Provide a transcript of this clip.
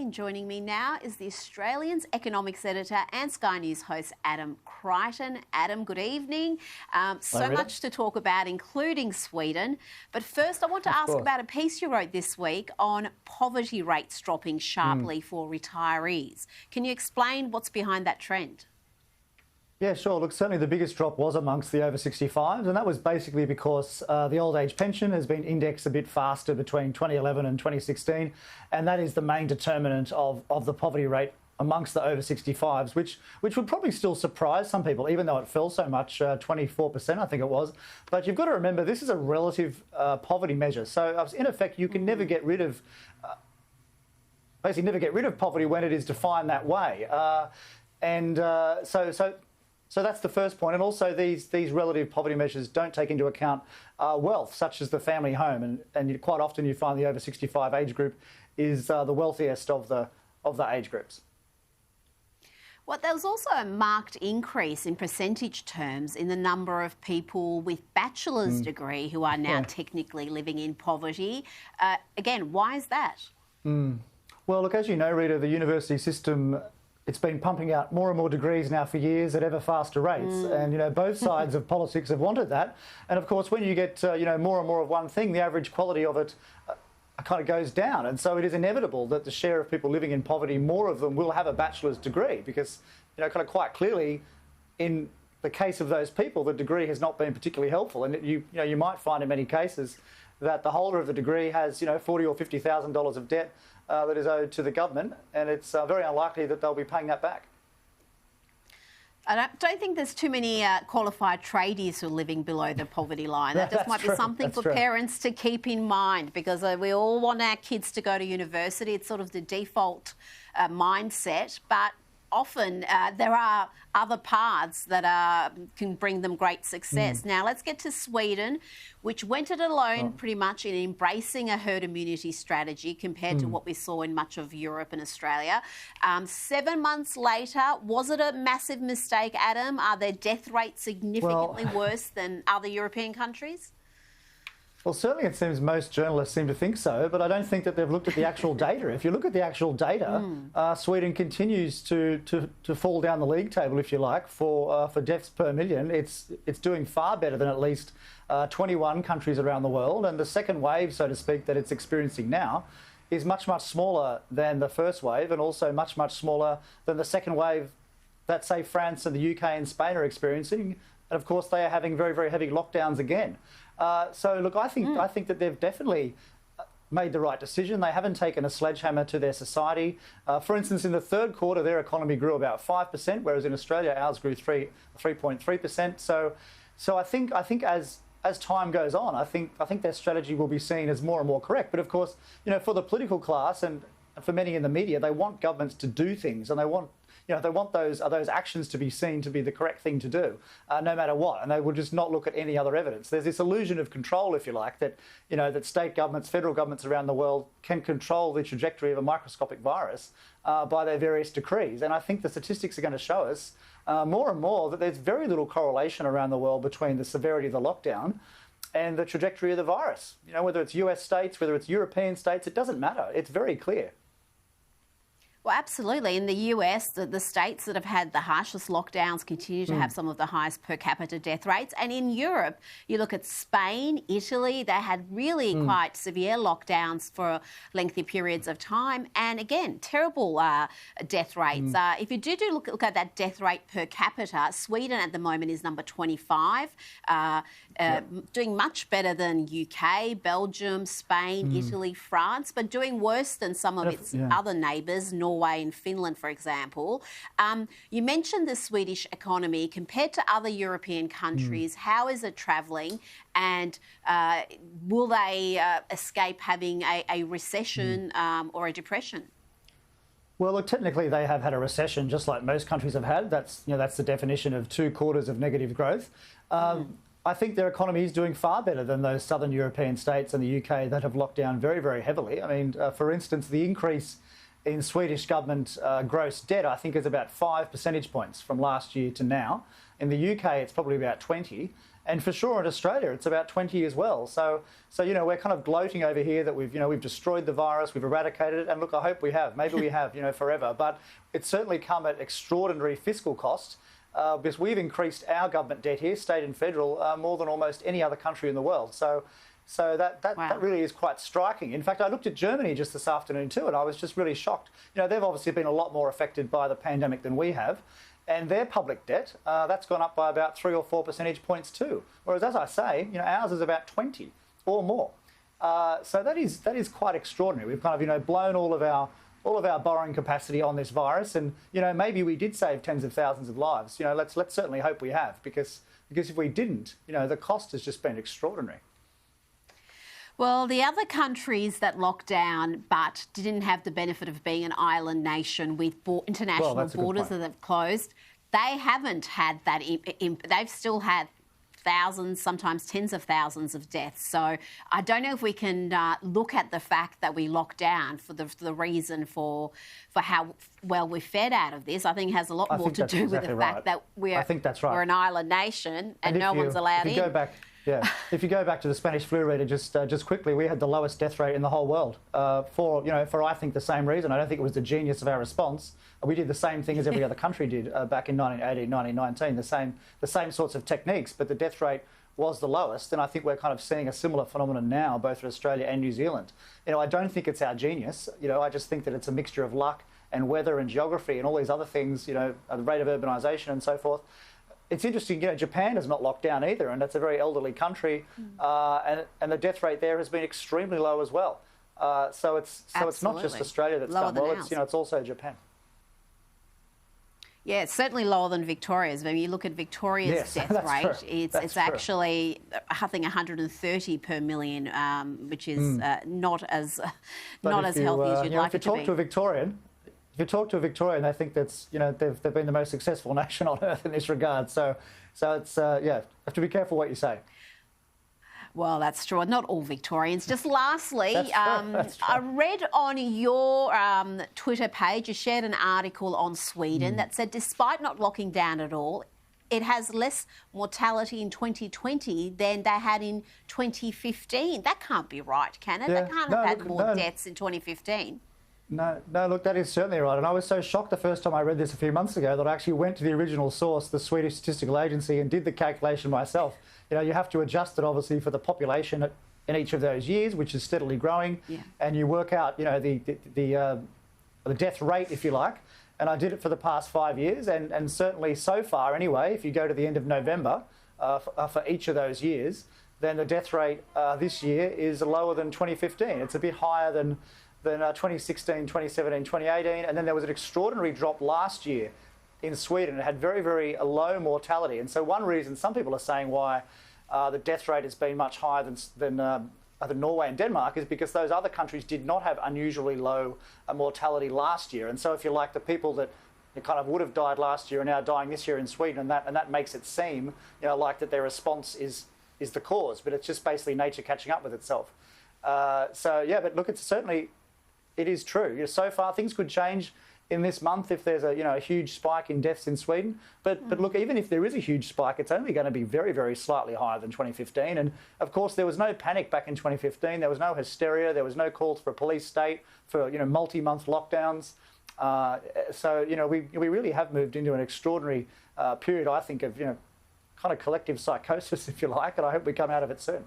and joining me now is the Australian's economics editor and Sky News host Adam Creighton. Adam, good evening. So much to talk about, including Sweden. But first, I want to ask about a piece you wrote this week on poverty rates dropping sharply for retirees. Can you explain what's behind that trend? Yeah, sure. Look, certainly the biggest drop was amongst the over 65s, and that was basically because the old age pension has been indexed a bit faster between 2011 and 2016, and that is the main determinant of the poverty rate amongst the over 65s, which would probably still surprise some people, even though it fell so much, 24%, I think it was. But you've got to remember, this is a relative poverty measure. So in effect, you can never get rid of, basically never get rid of poverty when it is defined that way. So that's the first point. And also these relative poverty measures don't take into account wealth, such as the family home. And quite often you find the over 65 age group is the wealthiest of the age groups. Well, there was also a marked increase in percentage terms in the number of people with bachelor's degree who are now technically living in poverty. Again, why is that? Well, look, as you know, Rita, the university system, it's been pumping out more and more degrees now for years at ever faster rates. And, you know, both sides of politics have wanted that. And, of course, when you get, you know, more and more of one thing, the average quality of it kind of goes down. And so it is inevitable that the share of people living in poverty, more of them will have a bachelor's degree because, you know, kind of quite clearly in the case of those people, the degree has not been particularly helpful. And, you might find in many cases that the holder of the degree has, you know, $40,000 or $50,000 of debt that is owed to the government, and it's very unlikely that they'll be paying that back. I don't think there's too many qualified tradies who are living below the poverty line. That just might be something for parents to keep in mind, because we all want our kids to go to university. It's sort of the default mindset, but often there are other paths that can bring them great success. Now, let's get to Sweden, which went it alone pretty much in embracing a herd immunity strategy compared to what we saw in much of Europe and Australia. 7 months later, was it a massive mistake, Adam? Are their death rates significantly worse than other European countries? Well, certainly it seems most journalists seem to think so, but I don't think that they've looked at the actual data. If you look at the actual data, Sweden continues to fall down the league table, if you like, for deaths per million. It's doing far better than at least 21 countries around the world, and the second wave, so to speak, that it's experiencing now is much, much smaller than the first wave, and also much, much smaller than the second wave that, say, France and the UK and Spain are experiencing. And of course, they are having very, very heavy lockdowns again. So, look, I think that they've definitely made the right decision. They haven't taken a sledgehammer to their society. For instance, in the third quarter, their economy grew about 5%, whereas in Australia, ours grew 3.3%. So I think as time goes on, I think their strategy will be seen as more and more correct. But of course, you know, for the political class and for many in the media, they want governments to do things, and they want those actions to be seen to be the correct thing to do, no matter what, and they will just not look at any other evidence. There's this illusion of control, if you like, that that state governments, federal governments around the world can control the trajectory of a microscopic virus by their various decrees. And I think the statistics are going to show us more and more that there's very little correlation around the world between the severity of the lockdown and the trajectory of the virus. You know, whether it's US states, whether it's European states, it doesn't matter. It's very clear. Well, absolutely. In the US, the states that have had the harshest lockdowns continue to have some of the highest per capita death rates. And in Europe, you look at Spain, Italy, they had really quite severe lockdowns for lengthy periods of time. And again, terrible death rates. If you do look at that death rate per capita, Sweden at the moment is number 25, doing much better than UK, Belgium, Spain, Italy, France, but doing worse than some of its other neighbours, Norway and Finland, for example. You mentioned the Swedish economy. Compared to other European countries, how is it travelling? And will they escape having a recession or a depression? Well, look, technically they have had a recession, just like most countries have had. That's the definition of 2 quarters of negative growth. I think their economy is doing far better than those southern European states and the UK that have locked down very, very heavily. I mean, for instance, the increase in Swedish government gross debt, I think, is about 5 percentage points from last year to now. In the UK, it's probably about 20. And for sure in Australia, it's about 20 as well. So we're kind of gloating over here that we've destroyed the virus, we've eradicated it. And look, I hope we have. Maybe we have, forever. But it's certainly come at extraordinary fiscal cost because we've increased our government debt here, state and federal, more than almost any other country in the world. So that really is quite striking. In fact, I looked at Germany just this afternoon too, and I was just really shocked. They've obviously been a lot more affected by the pandemic than we have. And their public debt, that's gone up by about 3 or 4 percentage points too. Whereas, as I say, ours is about 20 or more. So that is quite extraordinary. We've kind of, blown all of our borrowing capacity on this virus, and maybe we did save tens of thousands of lives. Let's certainly hope we have, because if we didn't, the cost has just been extraordinary. Well, the other countries that locked down but didn't have the benefit of being an island nation with international borders that have closed, they haven't had that. They've still had thousands, sometimes tens of thousands of deaths. So I don't know if we can look at the fact that we locked down for the reason for how well we fared out of this. I think it has a lot more to do with the fact that we're an island nation and no one's allowed in. If you go back to the Spanish flu rate, just quickly, we had the lowest death rate in the whole world for I think the same reason. I don't think it was the genius of our response. We did the same thing as every other country did back in 1918, 1919, the same sorts of techniques, but the death rate was the lowest. And I think we're kind of seeing a similar phenomenon now, both in Australia and New Zealand. I don't think it's our genius. I just think that it's a mixture of luck and weather and geography and all these other things, the rate of urbanisation and so forth. It's interesting, Japan has not locked down either, and that's a very elderly country, and the death rate there has been extremely low as well. So it's not just Australia that's done well. It's also Japan. Yeah, it's certainly lower than Victoria's. When you look at Victoria's death rate, it's actually, I think, 130 per million, which is not as healthy as you'd like it to be. If you talk to a Victorian, they think that's they've been the most successful nation on earth in this regard. So it's have to be careful what you say. Well, that's true. Not all Victorians. Just lastly, I read on your Twitter page, you shared an article on Sweden that said, despite not locking down at all, it has less mortality in 2020 than they had in 2015. That can't be right, can it? They can't have had more deaths in 2015. No, look, that is certainly right. And I was so shocked the first time I read this a few months ago that I actually went to the original source, the Swedish Statistical Agency, and did the calculation myself. You have to adjust it, obviously, for the population in each of those years, which is steadily growing. Yeah. And you work out, the death rate, if you like. And I did it for the past 5 years. And certainly so far, anyway, if you go to the end of November for each of those years, then the death rate this year is lower than 2015. It's a bit higher than 2016, 2017, 2018, and then there was an extraordinary drop last year in Sweden. It had very, very low mortality. And so one reason some people are saying why the death rate has been much higher than Norway and Denmark is because those other countries did not have unusually low mortality last year. And so if you like, the people that kind of would have died last year are now dying this year in Sweden, and that makes it seem like that their response is the cause, but it's just basically nature catching up with itself. But look, it is true. So far, things could change in this month if there's a huge spike in deaths in Sweden. But look, even if there is a huge spike, it's only going to be very, very slightly higher than 2015. And of course, there was no panic back in 2015. There was no hysteria. There was no calls for a police state for multi-month lockdowns. We really have moved into an extraordinary period, I think, of kind of collective psychosis, if you like. And I hope we come out of it soon.